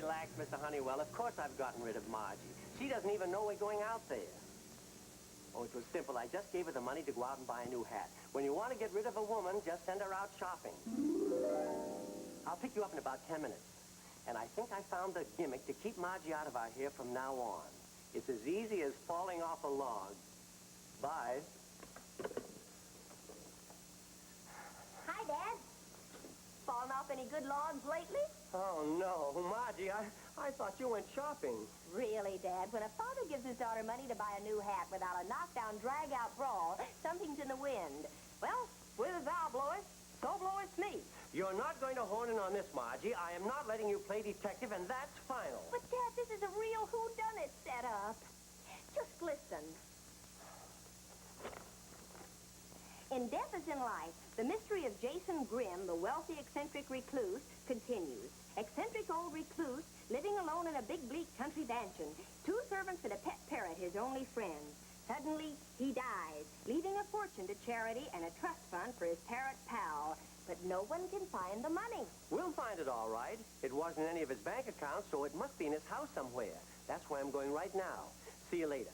relax, Mr. Honeywell. Of course I've gotten rid of Margie. She doesn't even know we're going out there. Oh, it was simple. I just gave her the money to go out and buy a new hat. When you want to get rid of a woman, just send her out shopping. I'll pick you up in about 10 minutes. And I think I found the gimmick to keep Margie out of our hair from now on. It's as easy as falling off a log. Bye. Hi, Dad. Fallen off any good logs lately? Oh, no. Margie, I thought you went shopping. Really, Dad? When a father gives his daughter money to buy a new hat without a knockdown, drag-out brawl, something's in the wind. Well, with thou blowest, so bloweth me. You're not going to horn in on this, Margie. I am not letting you play detective, and that's final. But, Dad, this is a real whodunit setup. Just listen. In Death is in Life, the mystery of Jason Grimm, the wealthy, eccentric recluse, continues. Eccentric old recluse, living alone in a big, bleak country mansion. 2 servants and a pet parrot, his only friend. Suddenly, he dies, leaving a fortune to charity and a trust fund for his parrot pal. But no one can find the money. We'll find it all right. It wasn't any of his bank accounts, so it must be in his house somewhere. That's where I'm going right now. See you later.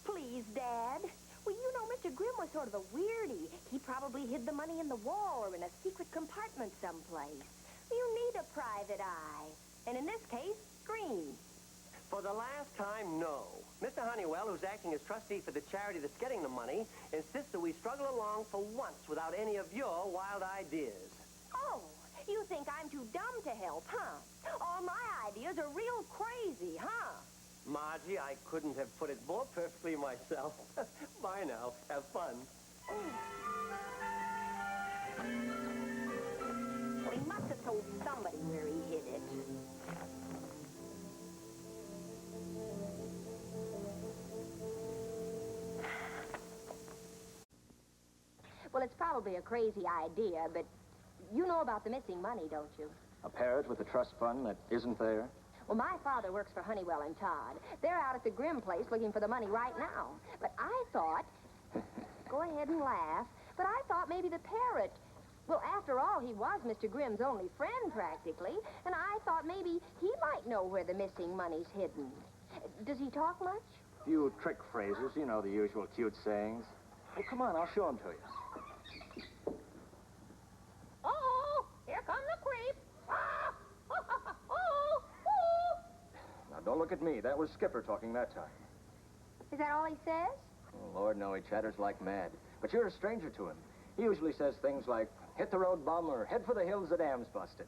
Please, Dad. Well, you know, Mr. Grimm was sort of a weirdie. He probably hid the money in the wall or in a secret compartment someplace. You need a private eye. And in this case, green. For the last time, no. Mr. Honeywell, who's acting as trustee for the charity that's getting the money, insists that we struggle along for once without any of your wild ideas. Oh, you think I'm too dumb to help, huh? All my ideas are real crazy, huh? Margie, I couldn't have put it more perfectly myself. Bye now. Have fun. Well, he must have told somebody where he hid it. Well, it's probably a crazy idea, but you know about the missing money, don't you? A parrot with a trust fund that isn't there? Well, my father works for Honeywell and Todd. They're out at the Grimm place looking for the money right now. But I thought... Go ahead and laugh. But I thought maybe the parrot... Well, after all, he was Mr. Grimm's only friend, practically. And I thought maybe he might know where the missing money's hidden. Does he talk much? Few trick phrases, you know, the usual cute sayings. Well, come on, I'll show them to you. Oh, here come the creep. Now, don't look at me. That was Skipper talking that time. Is that all he says? Oh, Lord, no, he chatters like mad. But you're a stranger to him. He usually says things like, hit the road, bum, or head for the hills, the dam's busted.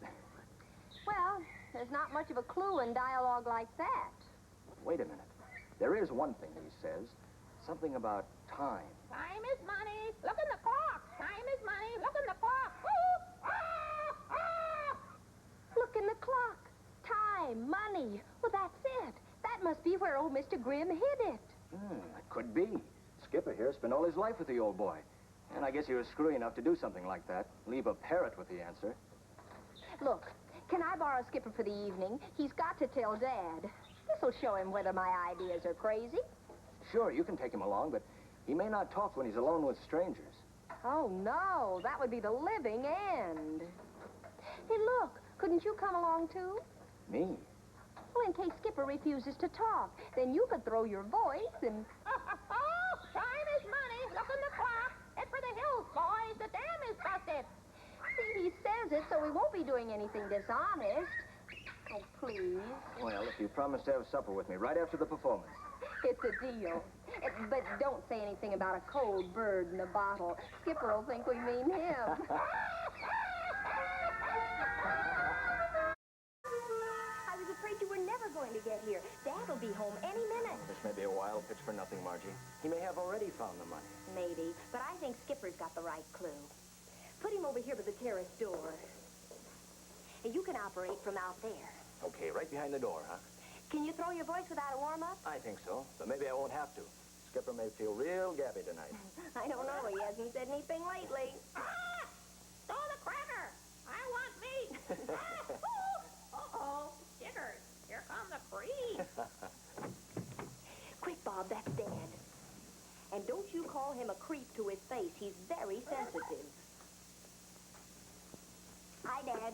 Well, there's not much of a clue in dialogue like that. Wait a minute. There is one thing he says. Something about time. Time is money. Look in the clock. Time is money. Look in the clock. Woo! Ah! Ah! Look in the clock. Time, money. Well, that's it. That must be where old Mr. Grimm hid it. It could be. Skipper here spent all his life with the old boy. And I guess he was screwy enough to do something like that. Leave a parrot with the answer. Look, can I borrow Skipper for the evening? He's got to tell Dad. This'll show him whether my ideas are crazy. Sure, you can take him along, but he may not talk when he's alone with strangers. Oh, no. That would be the living end. Hey, look. Couldn't you come along, too? Me? Well, in case Skipper refuses to talk, then you could throw your voice and... Oh, time is money. Look in the clock. Head for the hills, boys. The dam is busted. See, he says it, so we won't be doing anything dishonest. Oh, please. Well, if you promise to have supper with me right after the performance. It's a deal. But don't say anything about a cold bird in a bottle. Skipper will think we mean him. I was afraid you were never going to get here. Dad will be home any minute. This may be a wild pitch for nothing, Margie. He may have already found the money. Maybe, but I think Skipper's got the right clue. Put him over here by the terrace door. And you can operate from out there. Okay, right behind the door, huh? Can you throw your voice without a warm-up? I think so, but maybe I won't have to. Skipper may feel real gabby tonight. I don't know. He hasn't said anything lately. Ah! Stole the cracker. I want meat. Uh-oh. Jiggers. Here come the creep. Quick, Bob, that's Dad. And don't you call him a creep to his face. He's very sensitive. Hi, Dad.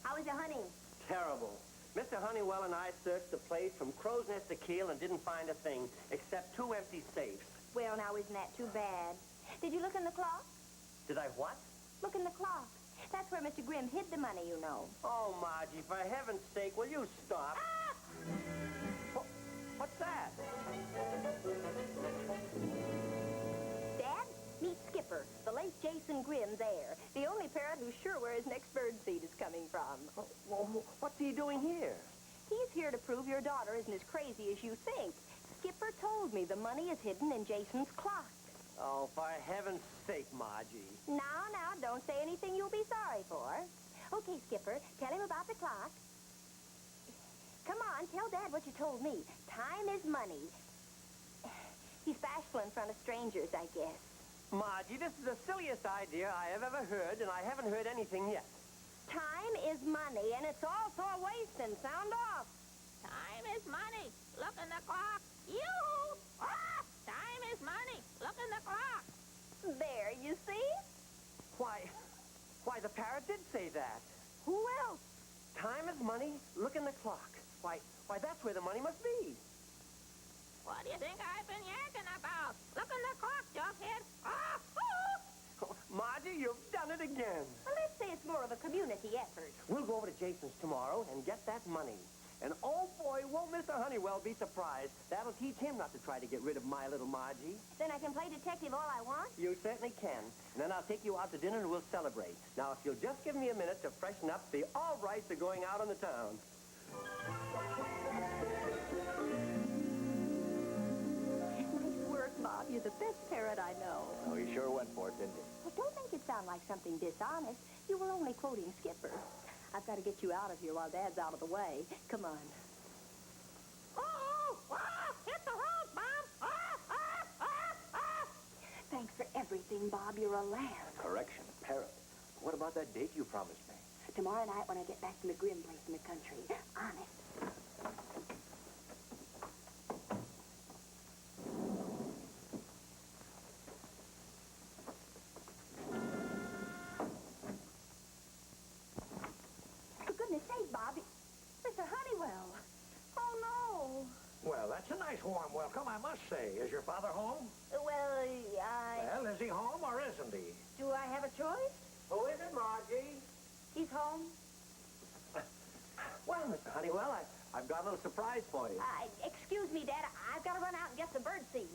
How is your honey? Terrible. Mr. Honeywell and I searched the place from crow's nest to keel and didn't find a thing except 2 empty safes. Well, now, isn't that too bad? Did you look in the clock? Did I what? Look in the clock. That's where Mr. Grimm hid the money, you know. Oh, Margie, for heaven's sake, will you stop? Ah! What's that? Dad, meet Skipper, the late Jason Grimm's heir. The only parrot who's sure where his next bird seed is coming from. Well, what's he doing here? He's here to prove your daughter isn't as crazy as you think. Skipper told me the money is hidden in Jason's clock. Oh, for heaven's sake, Margie. Now, don't say anything you'll be sorry for. Okay, Skipper, tell him about the clock. Come on, tell Dad what you told me. Time is money. He's bashful in front of strangers, I guess. Margie, this is the silliest idea I have ever heard, and I haven't heard anything yet. Time is money, and it's all for wasting. Sound off. Time is money. Look in the clock. Yoo-hoo! Ah! Time is money. Look in the clock. There, you see? Why, the parrot did say that. Who else? Time is money. Look in the clock. Why, that's where the money must be. What do you think I've been yakking about? Look in the clock, Jughead. Ah! Hoo! Oh, Margie, you've done it again. Well, let's say it's more of a community effort. We'll go over to Jason's tomorrow and get that money. And oh boy, won't Mr. Honeywell be surprised. That'll teach him not to try to get rid of my little Margie. Then I can play detective all I want? You certainly can. And then I'll take you out to dinner and we'll celebrate. Now, if you'll just give me a minute to freshen up, the all rights are going out on the town. Nice work, Bob. You're the best parrot I know. Oh, he sure went for it, didn't he? Well, don't make it sound like something dishonest. You were only quoting Skipper. I've got to get you out of here while Dad's out of the way. Come on. Oh! Ah! Hit the road, Bob! Ah! Ah! Ah! Ah! Thanks for everything, Bob. You're a lamb. Correction, Parrot. What about that date you promised me? Tomorrow night when I get back from the Grimm place in the country. Honest. For goodness sake, Bob. Mr. Honeywell. Oh, no. Well, that's a nice warm welcome, I must say. Is your father home? Well, Well, is he home or isn't he? do I have a choice? Who is it, Margie? He's home. Well, Mr. Honeywell, I've got a little surprise for you. Excuse me, Dad. I've got to run out and get some bird seed.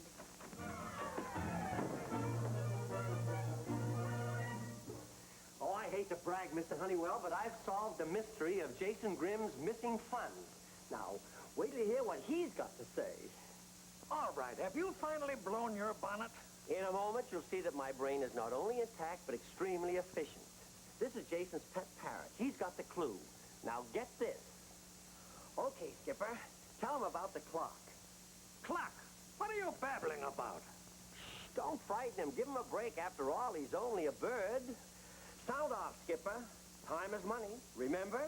Oh, I hate to brag, Mr. Honeywell, but I've solved the mystery of Jason Grimm's missing funds. Now, wait till you hear what he's got to say. All right, have you finally blown your bonnet? In a moment, you'll see that my brain is not only intact, but extremely efficient. This is Jason's pet parrot. He's got the clue. Now, get this. Okay, Skipper, tell him about the clock. Clock? What are you babbling about? Shh, don't frighten him. Give him a break. After all, he's only a bird. Sound off, Skipper. Time is money. Remember?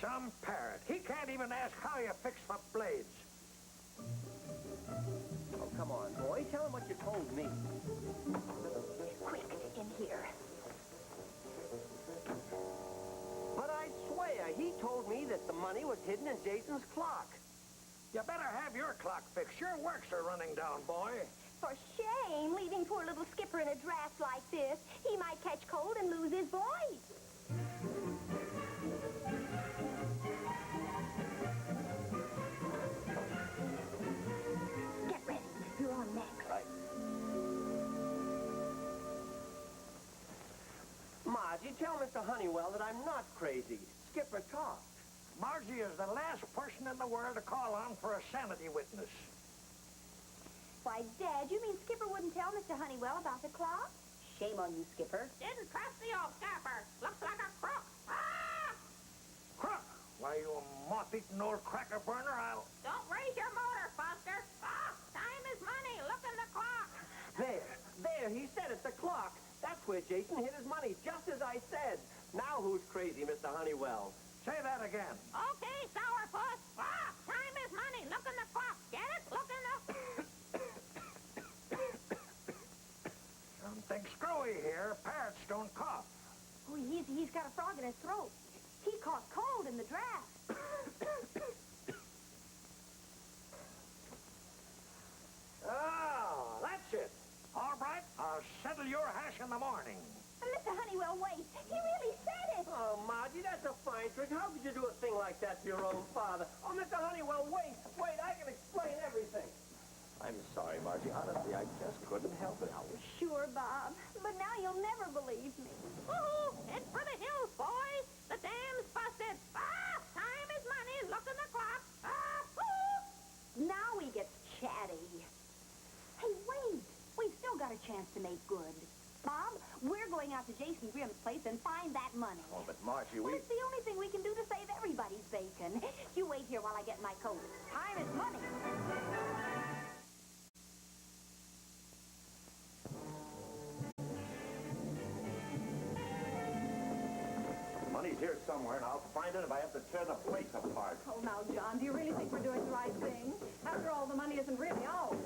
Some parrot. He can't even ask how you fix my blades. Oh, come on, boy. Tell him what you told me. Quick, in here. But I swear, he told me that the money was hidden in Jason's clock. You better have your clock fixed. Your works are running down, boy. For shame, leaving poor little Skipper in a draft like this. He might catch cold and lose his voice. Get ready. You're on next. Right. Margie, tell Mr. Honeywell that I'm not crazy. Skipper talked. Margie is the last person in the world to call on for a sanity witness. Why, Dad, you mean Skipper wouldn't tell Mr. Honeywell about the clock? Shame on you, Skipper. Didn't trust the old scamper. Looks like a crook. Ah! Crook! Why, you moth-eaten old cracker burner, I'll... Don't raise your motor, Buster. Ah! Time is money. Look in the clock. There, he said it, the clock. That's where Jason hid his money, just as I said. Now who's crazy, Mr. Honeywell? Say that again. Okay, sourpuss. Ah! Time is money. Look in the clock. Get it? Look in the... Something screwy here. Parrots don't cough. Oh, he's got a frog in his throat. He caught cold in the draft. Oh, that's it. All right, I'll settle your hash in the morning. Mr. Honeywell, wait. He really said it. Oh, Margie, that's a fine trick. How could you do a thing like that to your own father? Oh, Mr. Honeywell, wait, I can explain everything. I'm sorry, Margie. Honestly, I just couldn't help it. Sure, Bob. But now you'll never believe me. Woo-hoo! Head for the hills, boys. The dam's busted. Ah! Time is money. Look at the clock. Ah! Woo! Now he gets chatty. Hey, wait. We've still got a chance to make good. Bob, we're going out to Jason Grimm's place and find that money. Oh, but Margie, Well, it's the only thing we can do to save everybody's bacon. You wait here while I get my coat. Time is money. Money's here somewhere, and I'll find it if I have to tear the place apart. Oh, now, John, do you really think we're doing the right thing? After all, the money isn't really ours.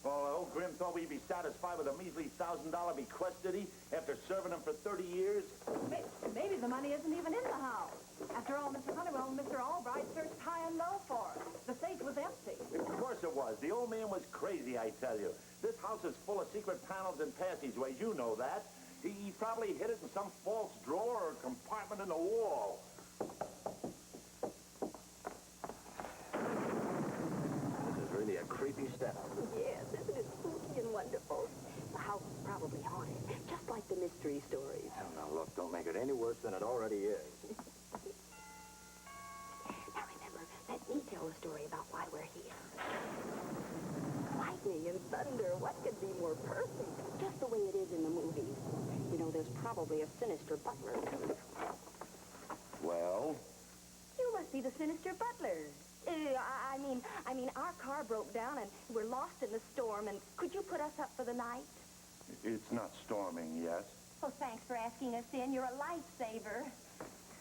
Oh, old Grim thought we'd be satisfied with a measly $1,000 bequest, did he? After serving him for 30 years? Maybe the money isn't even in the house. After all, Mr. Honeywell and Mr. Albright searched high and low for it. The safe was empty. Of course it was. The old man was crazy, I tell you. This house is full of secret panels and passageways. You know that. He probably hid it in some false drawer or compartment in the wall. this is really a creepy setup. Yes, isn't it spooky and wonderful? The house is probably haunted, just like the mystery stories. Oh, now, look, don't make it any worse than it already is. Now remember, let me tell a story about why we're here. Lightning and thunder, what could be more perfect? Just the way it is in the movies. You know, there's probably a sinister butler. Well? You must be the sinister butler. I mean, our car broke down and we're lost in the storm, and could you put us up for the night? It's not storming yet. Oh, thanks for asking us in. You're a lifesaver.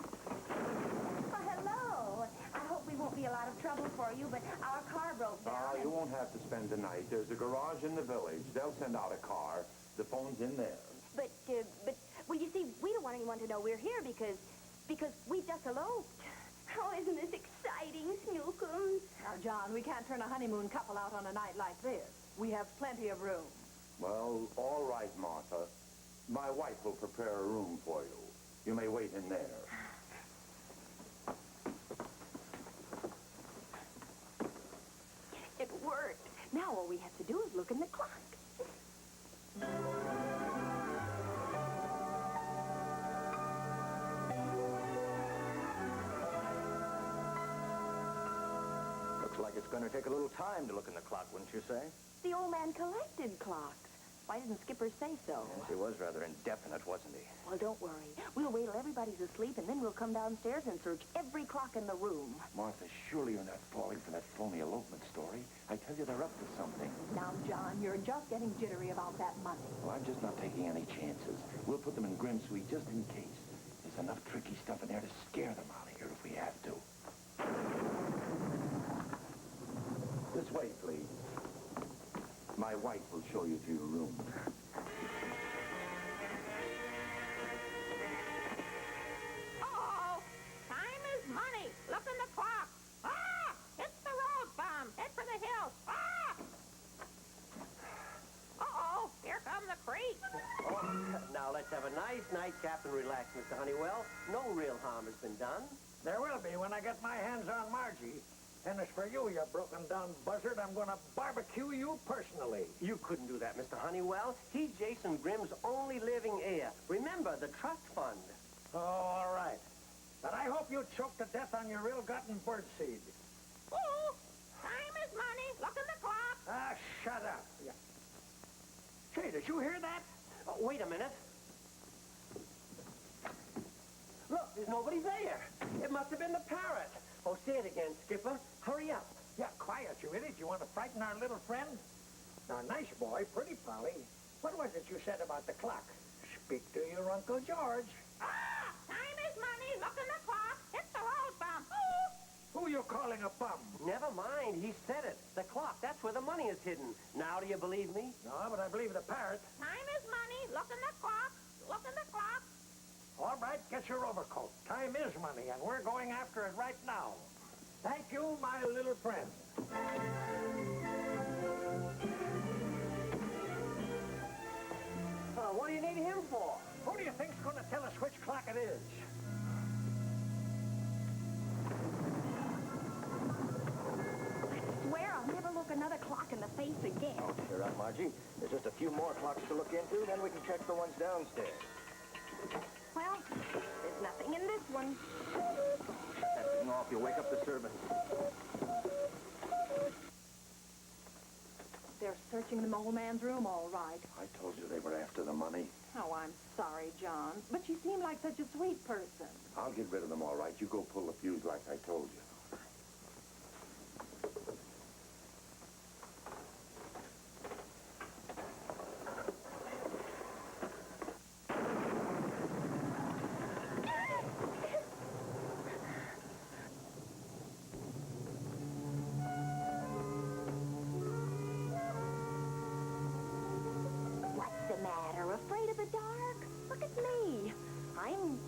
Oh, hello. I hope we won't be a lot of trouble for you, but our car broke down. You won't have to spend the night. There's a garage in the village. They'll send out a car. The phone's in there. But, well, you see, we don't want anyone to know we're here because we just eloped. Oh, isn't this exciting, Snookums? Now, John, we can't turn a honeymoon couple out on a night like this. We have plenty of room. Well, all right, Martha. My wife will prepare a room for you. You may wait in there. It worked. Now all we have to do is look in the clock. Looks like it's going to take a little time to look in the clock, wouldn't you say? The old man collected clocks. Why didn't Skipper say so? Yes, he was rather indefinite, wasn't he? Well, don't worry. We'll wait till everybody's asleep, and then we'll come downstairs and search every clock in the room. Martha, surely you're not falling for that phony elopement story. I tell you they're up to something. Now, John, you're just getting jittery about that money. Well, I'm just not taking any chances. We'll put them in Grimm's suite just in case. There's enough tricky stuff in there to scare them out of here if we have to. This way, please. My wife will show you to your room. Uh-oh! Time is money. Look in the clock. Ah! It's the road bomb. Head for the hills. Ah! Uh-oh! Here come the creek. Oh, now let's have a nice nightcap and relax, Mr. Honeywell. No real harm has been done. There will be when I get my hands on Margie. And as for you, you broken-down buzzard, I'm going to barbecue you personally. You couldn't do that, Mr. Honeywell. He's Jason Grimm's only living heir. Remember, the trust fund. Oh, all right. But I hope you choke to death on your ill-gotten birdseed. Ooh! Time is money. Look in the clock. Ah, shut up. Yeah. Say, did you hear that? Oh, wait a minute. Look, there's nobody there. It must have been the Parrot. Oh, say it again, Skipper. Hurry up. Yeah, quiet, you idiot. You want to frighten our little friend? Now, nice boy, pretty Polly. What was it you said about the clock? Speak to your Uncle George. Ah! Time is money. Look in the clock. It's the road bomb. Ooh! Who you calling a bum? Never mind. He said it. The clock. That's where the money is hidden. Now do you believe me? No, but I believe the Parrot. Time is money. Look in the clock. Look in the clock. All right, get your overcoat. Time is money, and we're going after it right now. Thank you, my little friend. What do you need him for? Who do you think's going to tell us which clock it is? I swear I'll never look another clock in the face again. Oh, cheer up, Margie. There's just a few more clocks to look into, then we can check the ones downstairs. Well, there's nothing in this one. That thing off, you'll wake up the servants. They're searching the old man's room all right. I told you they were after the money. Oh, I'm sorry, John. But you seem like such a sweet person. I'll get rid of them all right. You go pull the fuse like I told you. What's the matter? Afraid of the dark? Look at me. I'm...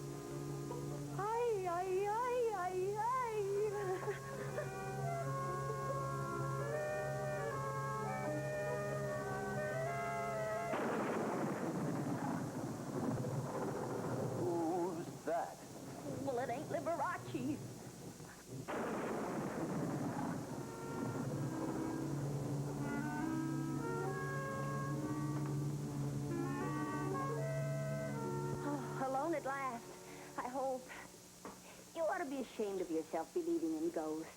Who's that? Well, it ain't Liberace. Oh, alone at last. I hope. You ought to be ashamed of yourself believing in ghosts.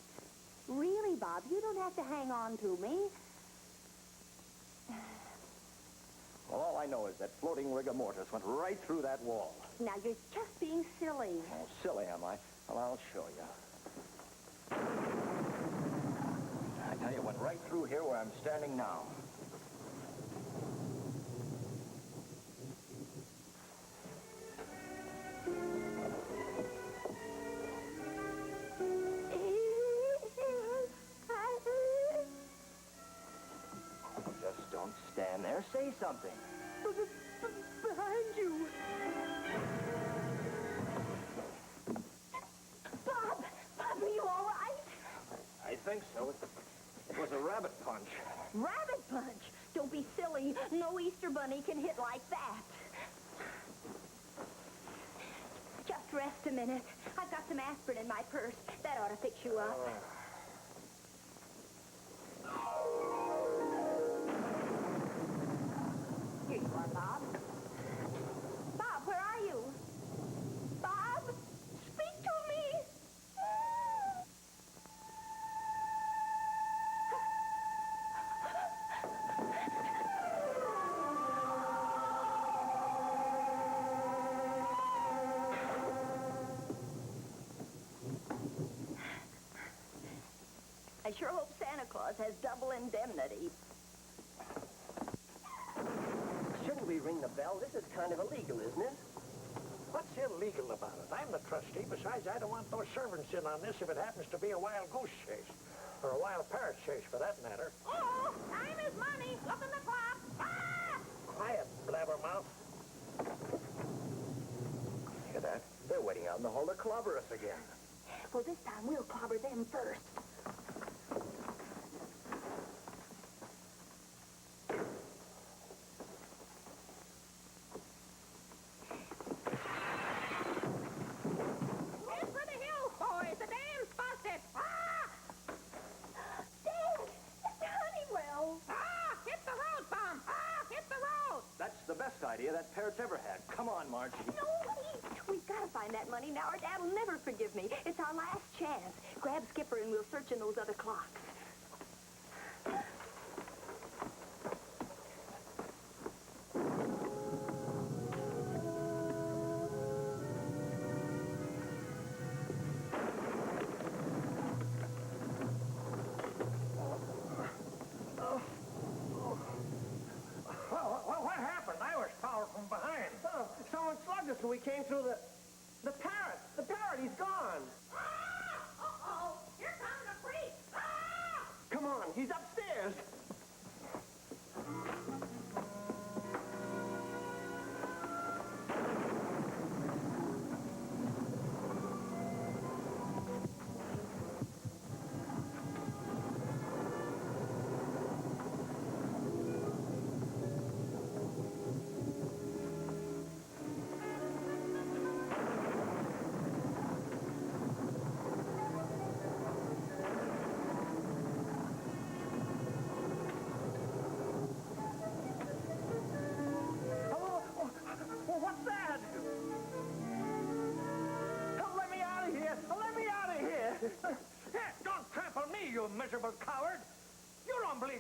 Really, Bob, you don't have to hang on to me. Well, all I know is that floating rigor mortis went right through that wall. Now, you're just being silly. Oh, silly, am I? Well, I'll show you. I tell you, it went right through here where I'm standing now. Just don't stand there. Say something. Behind you. Bob! Bob, are you all right? I think so. It was a rabbit punch. Rabbit punch? Don't be silly. No Easter bunny can hit like that. Just rest a minute. I've got some aspirin in my purse. That ought to fix you up. Here you are, Bob. Bob, where are you? Bob, speak to me. I sure hope Santa Claus has double indemnity. Shouldn't we ring the bell? This is kind of illegal, isn't it? What's illegal about it? I'm the trustee. Besides, I don't want those servants in on this if it happens to be a wild goose chase. Or a wild parrot chase, for that matter. Oh, time is money. Look in the clock. Ah! Quiet, blabbermouth. Hear that? They're waiting out in the hall to clobber us again. Well, this time we'll clobber them first. Head for the hills, boys. The dam's busted. Ah! Dad, it's Honeywell. Ah! Hit the road, Bum. Ah! Hit the road. That's the best idea that parrot's ever had. Come on, Margie. No, wait. We've got to find that money now, or Dad will never forgive me. It's our last chance. Grab Skipper and we'll search in those other clocks. Well, what happened? I was powered from behind. Oh, someone slugged us when we came through the parrot. The parrot, he's gone. Ah! Uh-oh. Here comes the freak. Ah! Come on, he's upstairs.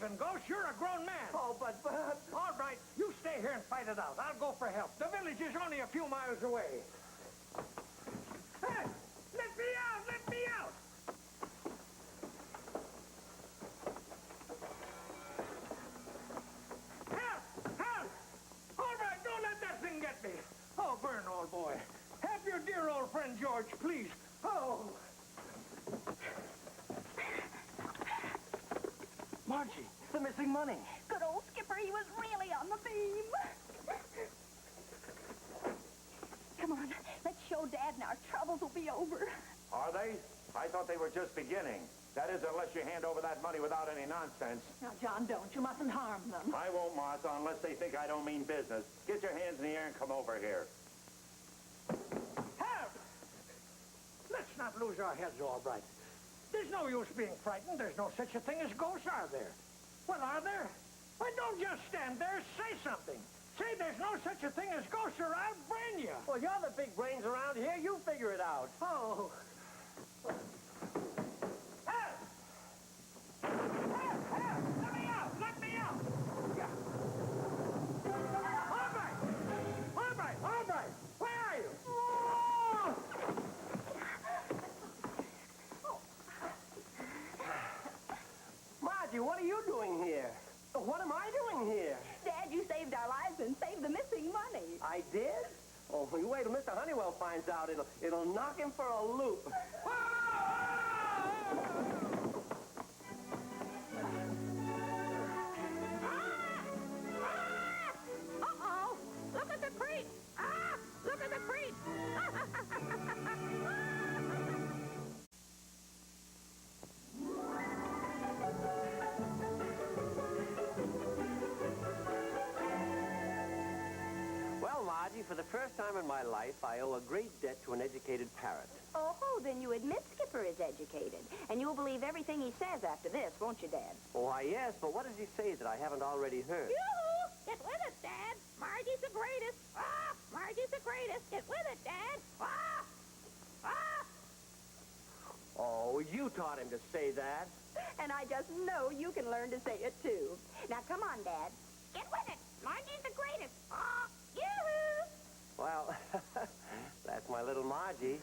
even, Ghost. You're a grown man. Oh, but... All right, you stay here and fight it out. I'll go for help. The village is only a few miles away. Hey, let me out! Let me out! Help! Help! All right, don't let that thing get me. Oh, Vern, old boy. Help your dear old friend George, please. Oh. Margie, The missing money. Good old Skipper, he was really on the beam. Come on, let's show Dad and our troubles will be over. Are they? I thought they were just beginning. That is, unless you hand over that money without any nonsense. Now, John, don't. You mustn't harm them. I won't, Martha, unless they think I don't mean business. Get your hands in the air and come over here. help! Let's not lose our heads, all right. There's no use being frightened. There's no such a thing as ghosts, are there? Well, are there? Why, don't just stand there. Say something. Say there's no such a thing as ghosts, or I'll brain you. Well, you're the big brains around here. You figure it out. Oh. Help! Help! Help! Let me out! Let me out! Yeah. All right! All right! All right! Where are you? Oh! Margie, what are you doing here? What am I doing here? Dad, you saved our lives and saved the missing money. I did? Oh, you wait till Mr. Honeywell finds out. It'll knock him for a loop. Uh-oh! Look at the creek! Ah! Look at the creek! Well, Margie, for the first time in my life, I owe a great debt to an educated parrot. Oh, then you admit Skipper is educated. And you'll believe everything he says after this, won't you, Dad? Why, yes, but what does he say that I haven't already heard? Yoo-hoo! Get with it, Dad! Margie's the greatest! Ah! Margie's the greatest! Get with it, Dad! Ah! Ah! Oh, you taught him to say that. And I just know you can learn to say it, too. Now, come on, Dad. Get with it! Margie's the greatest! Ah! Yoo-hoo! Well, that's my little Margie.